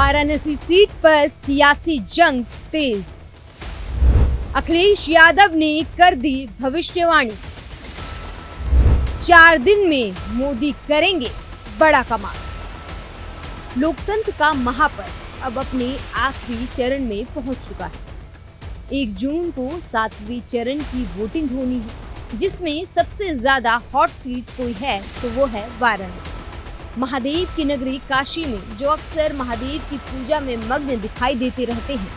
Varanasi seat पर सियासी जंग तेज। अखिलेश यादव ने कर दी भविष्यवाणी। 4 दिन में मोदी करेंगे बड़ा कमाल। लोकतंत्र का महापर्व अब अपने आखिरी चरण में पहुंच चुका है। 1 जून को 7वें चरण की वोटिंग होनी है, जिसमें सबसे ज्यादा हॉट सीट कोई है तो वो है वाराणसी। महादेव की नगरी काशी में जो अक्सर महादेव की पूजा में मग्न दिखाई देते रहते हैं,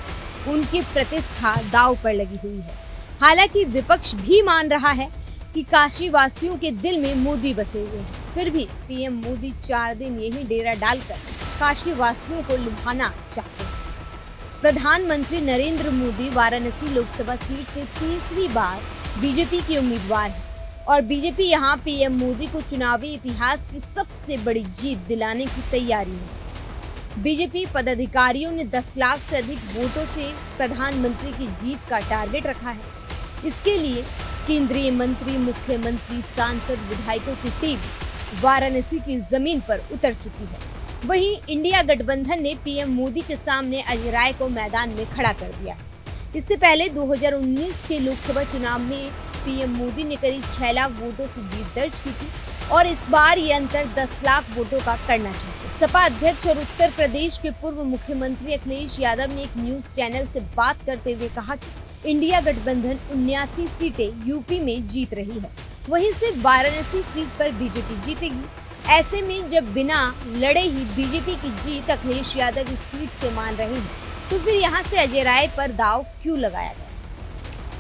उनकी प्रतिष्ठा दांव पर लगी हुई है। हालांकि विपक्ष भी मान रहा है कि काशी वासियों के दिल में मोदी बसे हुए हैं, फिर भी पीएम मोदी 4 दिन यही डेरा डालकर काशी वासियों को लुभाना चाहते हैं। प्रधानमंत्री नरेंद्र मोदी वाराणसी लोकसभा सीट से तीसरी बार बीजेपी के उम्मीदवार हैं और बीजेपी यहां पीएम मोदी को चुनावी इतिहास की सबसे बड़ी जीत दिलाने की तैयारी है। बीजेपी पदाधिकारियों ने 10 लाख से अधिक वोटों से प्रधानमंत्री की जीत का टारगेट रखा है। इसके लिए केंद्रीय मंत्री, मुख्यमंत्री, सांसद, विधायकों की टीम वाराणसी की जमीन पर उतर चुकी है। वहीं इंडिया गठबंधन ने पीएम मोदी के सामने अजय राय को मैदान में खड़ा कर दिया। इससे पहले 2019 के लोकसभा चुनाव में पीएम मोदी ने करीब 6 लाख वोटों से जीत दर्ज की थी और इस बार ये अंतर 10 लाख वोटों का करना चाहते। सपा अध्यक्ष और उत्तर प्रदेश के पूर्व मुख्यमंत्री अखिलेश यादव ने एक न्यूज चैनल से बात करते हुए कहा कि इंडिया गठबंधन 79 सीटें यूपी में जीत रही है, वहीं सिर्फ वाराणसी सीट पर बीजेपी जीतेगी। ऐसे में जब बिना लड़े ही बीजेपी की जीत अखिलेश यादव इस सीट से मान रहे हैं, तो फिर यहाँ से अजय राय पर दांव क्यों लगाया गया?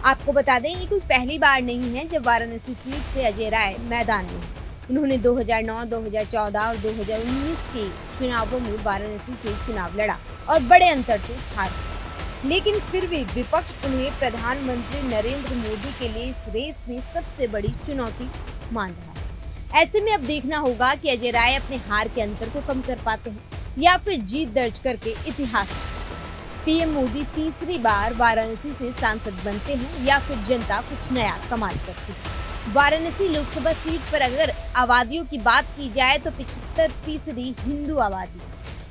आपको बता दें, ये कोई पहली बार नहीं है जब वाराणसी सीट से अजय राय मैदान में हैं। उन्होंने 2009, 2014 और 2019 के चुनावों में वाराणसी से चुनाव लड़ा और बड़े अंतर से हार गए। लेकिन फिर भी विपक्ष उन्हें प्रधानमंत्री नरेंद्र मोदी के लिए इस रेस में सबसे बड़ी चुनौती मान रहा है। ऐसे में अब देखना होगा कि अजय राय अपने हार के अंतर को कम कर पाते हैं या फिर जीत दर्ज करके इतिहास। पीएम मोदी तीसरी बार वाराणसी से सांसद बनते हैं या फिर जनता कुछ नया कमाल करती है। वाराणसी लोकसभा सीट पर अगर आबादियों की बात की जाए तो 75% हिंदू आबादी है,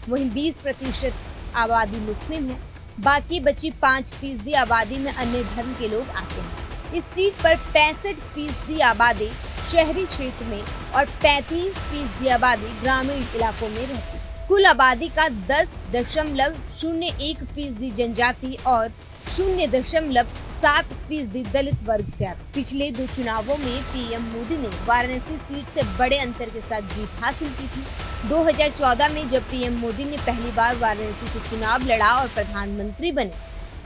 वहीं 20% आबादी मुस्लिम है। बाकी बची 5% आबादी में अन्य धर्म के लोग आते हैं। इस सीट पर 65% आबादी शहरी क्षेत्र में और 35% आबादी ग्रामीण इलाकों में रहती है। कुल आबादी का 10.01% जनजाति और 0.7% दलित वर्ग से आती। पिछले 2 चुनावों में पीएम मोदी ने वाराणसी सीट से बड़े अंतर के साथ जीत हासिल की थी। 2014 में जब पीएम मोदी ने पहली बार वाराणसी से चुनाव लड़ा और प्रधानमंत्री बने,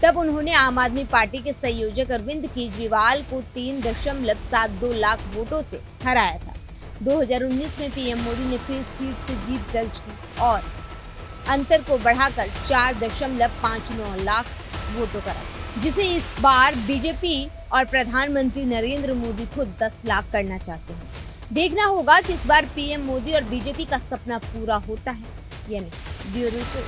तब उन्होंने आम आदमी पार्टी के संयोजक अरविंद केजरीवाल को 3.72 लाख वोटों से हराया था। 2019 में पीएम मोदी ने फिर सीट से जीत दर्ज की और अंतर को बढ़ाकर 4.59 लाख वोटों का रखा, जिसे इस बार बीजेपी और प्रधानमंत्री नरेंद्र मोदी खुद 10 लाख करना चाहते हैं। देखना होगा कि इस बार पीएम मोदी और बीजेपी का सपना पूरा होता है या नहीं। Bureau report.